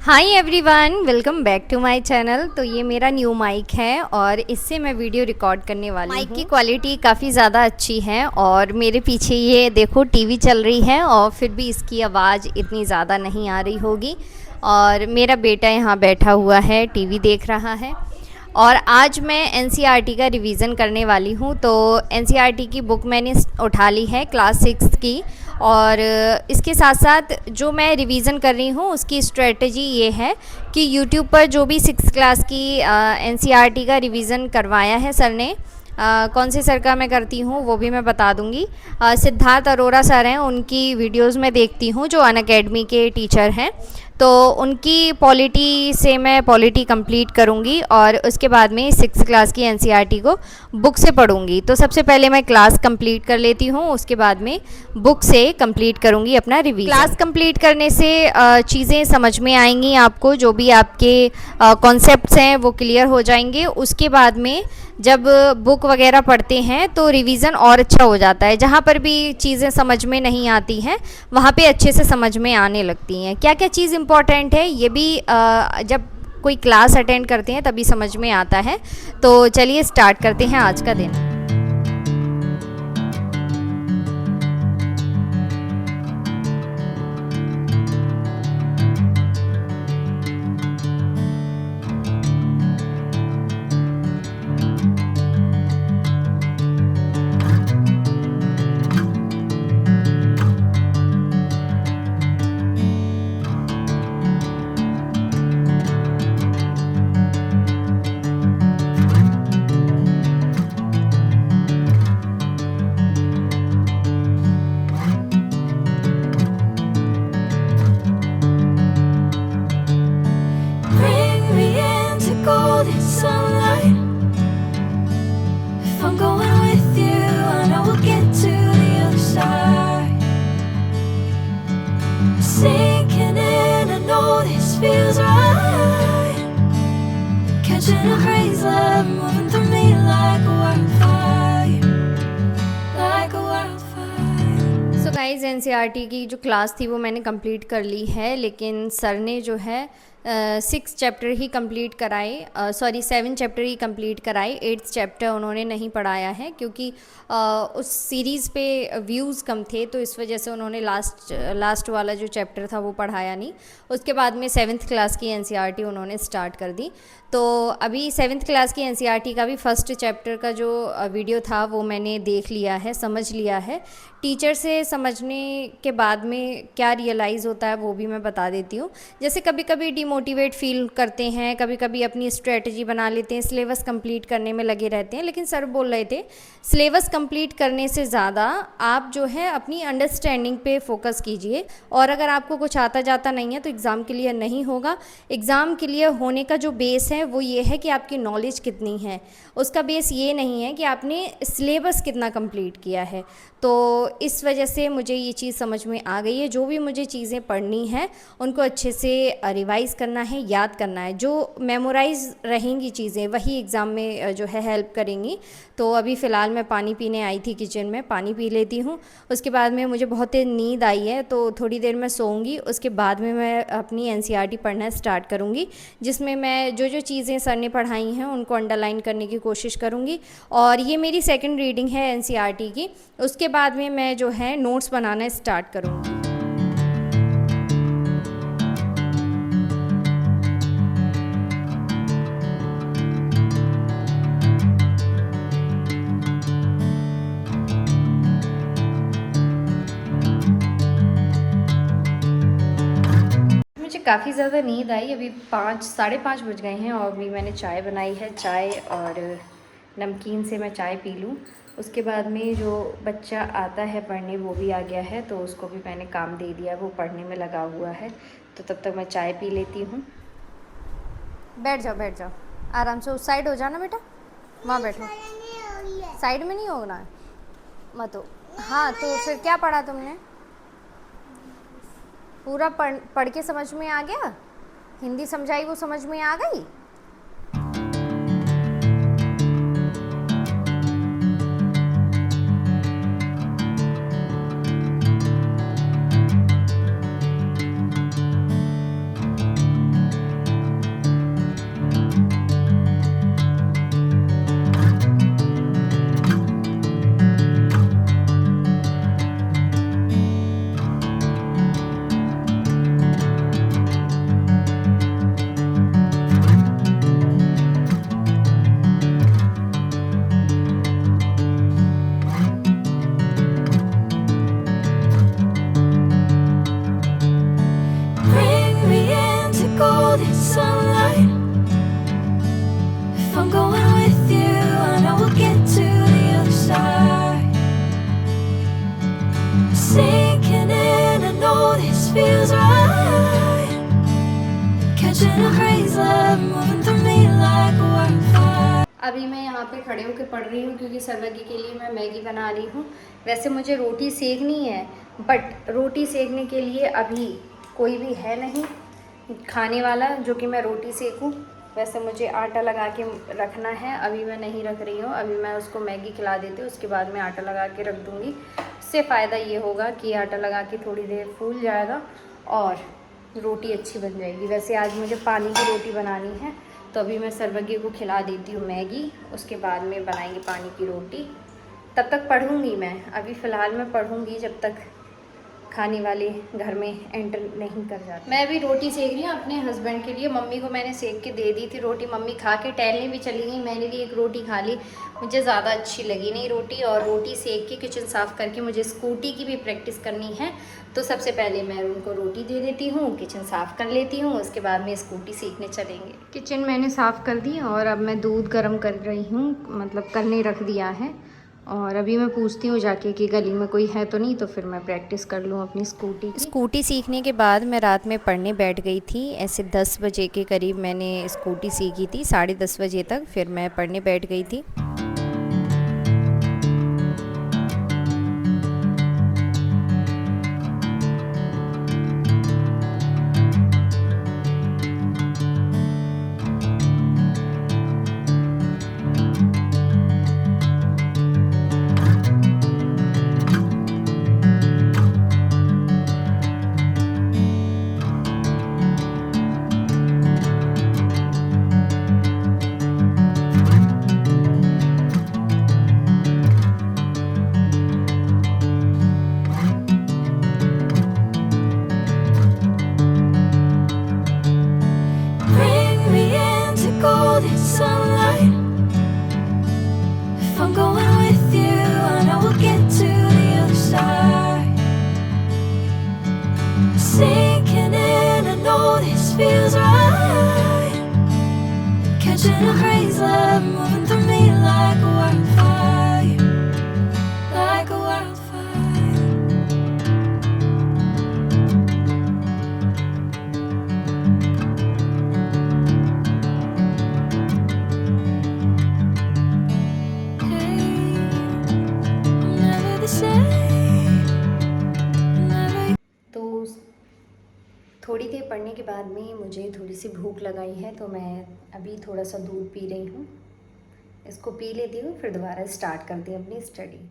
Hi everyone, welcome back to my channel. तो ये मेरा न्यू माइक है और इससे मैं वीडियो रिकॉर्ड करने वाली हूँ। माइक की क्वालिटी काफ़ी ज़्यादा अच्छी है और मेरे पीछे ये देखो टीवी चल रही है और फिर भी इसकी आवाज़ इतनी ज़्यादा नहीं आ रही होगी। और मेरा बेटा यहाँ बैठा हुआ है, टीवी देख रहा है। और आज मैं एनसीईआरटी का रिवीज़न करने वाली हूँ। तो एनसीईआरटी की बुक मैंने उठा ली है क्लास 6 की। और इसके साथ साथ जो मैं रिवीज़न कर रही हूँ उसकी स्ट्रेटजी ये है कि यूट्यूब पर जो भी 6 क्लास की एनसीईआरटी का रिवीज़न करवाया है सर ने, कौन से सर का मैं करती हूँ वो भी मैं बता दूँगी। सिद्धार्थ अरोरा सर हैं, उनकी वीडियोस में देखती हूँ, जो अनअकैडमी के टीचर हैं। तो उनकी पॉलिटी से मैं पॉलिटी कंप्लीट करूँगी और उसके बाद में 6 क्लास की एनसीईआरटी को बुक से पढ़ूँगी। तो सबसे पहले मैं क्लास कंप्लीट कर लेती हूँ, उसके बाद में बुक से कंप्लीट करूँगी अपना रिवीजन। क्लास कंप्लीट करने से चीज़ें समझ में आएंगी आपको, जो भी आपके कॉन्सेप्ट्स हैं वो क्लियर हो जाएंगे। उसके बाद में जब बुक वगैरह पढ़ते हैं तो रिवीज़न और अच्छा हो जाता है। जहाँ पर भी चीज़ें समझ में नहीं आती हैं वहाँ पे अच्छे से समझ में आने लगती हैं। क्या क्या चीज़ इम्पॉर्टेंट है ये भी जब कोई क्लास अटेंड करते हैं तभी समझ में आता है। तो चलिए स्टार्ट करते हैं आज का दिन। Bring me into golden sunlight. If I'm going with you, I know we'll get to the other side. Sinking in, I know this feels right. Catching a breeze, love moving through me like a wildfire, like a wildfire. So guys, NCERT की जो class थी वो मैंने complete कर ली है, लेकिन sir ने जो है 6 चैप्टर ही कंप्लीट कराए, सॉरी 7 चैप्टर ही कंप्लीट कराए। 8th चैप्टर उन्होंने नहीं पढ़ाया है क्योंकि उस सीरीज़ पे व्यूज़ कम थे, तो इस वजह से उन्होंने लास्ट वाला जो चैप्टर था वो पढ़ाया नहीं। उसके बाद में 7th क्लास की एनसीईआरटी उन्होंने स्टार्ट कर दी। तो अभी 7th क्लास की एनसीईआरटी का भी फर्स्ट चैप्टर का जो वीडियो था वो मैंने देख लिया है, समझ लिया है। टीचर से समझने के बाद में क्या रियलाइज़ होता है वो भी मैं बता देती हूँ। जैसे कभी कभी डिमोटिवेट फील करते हैं, कभी कभी अपनी स्ट्रेटजी बना लेते हैं, सिलेबस कंप्लीट करने में लगे रहते हैं। लेकिन सर बोल रहे थे सिलेबस कंप्लीट करने से ज़्यादा आप जो है अपनी अंडरस्टैंडिंग पे फोकस कीजिए। और अगर आपको कुछ आता जाता नहीं है तो एग्ज़ाम क्लियर नहीं होगा। एग्ज़ाम क्लियर होने का जो बेस है वो ये है कि आपकी नॉलेज कितनी है, उसका बेस ये नहीं है कि आपने सिलेबस कितना कंप्लीट किया है। तो इस वजह से मुझे ये चीज़ समझ में आ गई है। जो भी मुझे चीज़ें पढ़नी हैं उनको अच्छे से रिवाइज़ करना है, याद करना है। जो मेमोराइज रहेंगी चीज़ें वही एग्ज़ाम में जो है हेल्प करेंगी। तो अभी फ़िलहाल मैं पानी पीने आई थी किचन में, पानी पी लेती हूँ। उसके बाद में मुझे बहुत तेज़ नींद आई है तो थोड़ी देर में सोऊंगी। उसके बाद में मैं अपनी एनसीईआरटी पढ़ना स्टार्ट करूँगी, जिसमें मैं जो जो चीज़ें सर ने पढ़ाई हैं उनको अंडरलाइन करने की कोशिश करूँगी। और ये मेरी सेकंड रीडिंग है एनसीईआरटी की। उसके बाद में मैं जो है नोट्स बनाना स्टार्ट करूँगी। मुझे काफ़ी ज़्यादा नींद आई। अभी 5 साढ़े 5 बज गए हैं और अभी मैंने चाय बनाई है। चाय और नमकीन से मैं चाय पी लूँ। उसके बाद में जो बच्चा आता है पढ़ने वो भी आ गया है, तो उसको भी मैंने काम दे दिया, वो पढ़ने में लगा हुआ है। तो तब तक मैं चाय पी लेती हूँ। बैठ जाओ, आराम से उस साइड हो जाना बेटा, वहाँ बैठो। साइड में नहीं होना है, मत हो। हाँ, तो फिर क्या पढ़ा तुमने? पूरा पढ़ के समझ में आ गया? हिंदी समझाई वो समझ में आ गई? golden sunlight. If I'm going with you, I know we'll get to the other side. Sinking in, I know this feels right. Catching a crazy love moving through me like a wildfire. अभी मैं यहाँ पे खड़े होकर पढ़ रही हूँ क्योंकि सर्वज्ञ के लिए मैं मैगी बना रही हूँ। वैसे मुझे रोटी सेकनी है, बट रोटी सेकने के लिए अभी कोई भी है नहीं खाने वाला जो कि मैं रोटी सेकूँ। वैसे मुझे आटा लगा के रखना है, अभी मैं नहीं रख रही हूँ। अभी मैं उसको मैगी खिला देती हूँ, उसके बाद मैं आटा लगा के रख दूँगी। इससे फ़ायदा ये होगा कि आटा लगा के थोड़ी देर फूल जाएगा और रोटी अच्छी बन जाएगी। वैसे आज मुझे पानी की रोटी बनानी है, तो अभी मैं सर्वज्ञ को खिला देती हूँ मैगी, उसके बाद में बनाएंगे पानी की रोटी। तब तक पढ़ूँगी मैं, अभी फ़िलहाल मैं पढ़ूँगी जब तक खाने वाले घर में एंटर नहीं कर जाते। मैं अभी रोटी सेक रही हूँ अपने हस्बैंड के लिए। मम्मी को मैंने सेक के दे दी थी रोटी, मम्मी खा के टहलने भी चली गई। मैंने भी एक रोटी खा ली, मुझे ज़्यादा अच्छी लगी नहीं रोटी। और रोटी सेक के किचन साफ़ करके मुझे स्कूटी की भी प्रैक्टिस करनी है, तो सबसे पहले मैं उनको रोटी दे देती हूँ, किचन साफ़ कर लेती हूँ, उसके बाद में स्कूटी सीखने चलेंगे। किचन मैंने साफ़ कर दी और अब मैं दूध गर्म कर रही हूँ, मतलब करने रख दिया है। और अभी मैं पूछती हूँ जाके कि गली में कोई है तो नहीं, तो फिर मैं प्रैक्टिस कर लूँ अपनी स्कूटी सीखने के बाद मैं रात में पढ़ने बैठ गई थी। ऐसे 10 बजे के करीब मैंने स्कूटी सीखी थी, 10:30 बजे तक फिर मैं पढ़ने बैठ गई थी। Bring me into golden sunlight. If I'm going with you, I know we'll get to the other side. Sinking in, I know this feels right. Catching a crazy love moving through me like a wildfire, like a wildfire. Hey, I'm never the same. Never. तो थोड़ी देर पढ़ने के बाद में मुझे थोड़ी सी भूख लगाई है, तो मैं अभी थोड़ा सा दूध पी रही हूँ। इसको पी लेती हूँ, फिर दोबारा स्टार्ट करती हूँ अपनी स्टडी।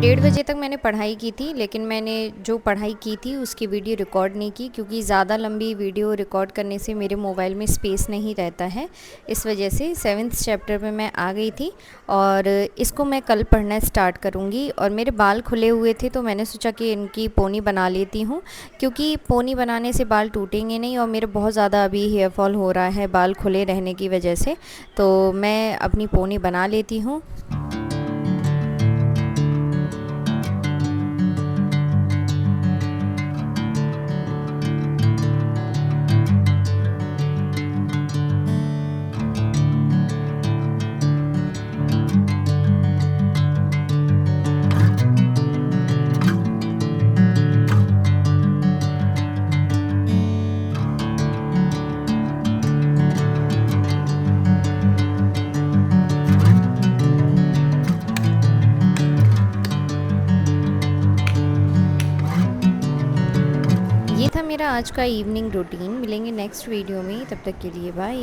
डेढ़ बजे तक मैंने पढ़ाई की थी, लेकिन मैंने जो पढ़ाई की थी उसकी वीडियो रिकॉर्ड नहीं की, क्योंकि ज़्यादा लंबी वीडियो रिकॉर्ड करने से मेरे मोबाइल में स्पेस नहीं रहता है। इस वजह से 7th चैप्टर में मैं आ गई थी और इसको मैं कल पढ़ना स्टार्ट करूँगी। और मेरे बाल खुले हुए थे, तो मैंने सोचा कि इनकी पोनी बना लेती हूँ, क्योंकि पोनी बनाने से बाल टूटेंगे नहीं। और मेरे बहुत ज़्यादा अभी हेयर फॉल हो रहा है बाल खुले रहने की वजह से, तो मैं अपनी पोनी बना लेती हूँ। ये था मेरा आज का इवनिंग रूटीन। मिलेंगे नेक्स्ट वीडियो में, तब तक के लिए बाय।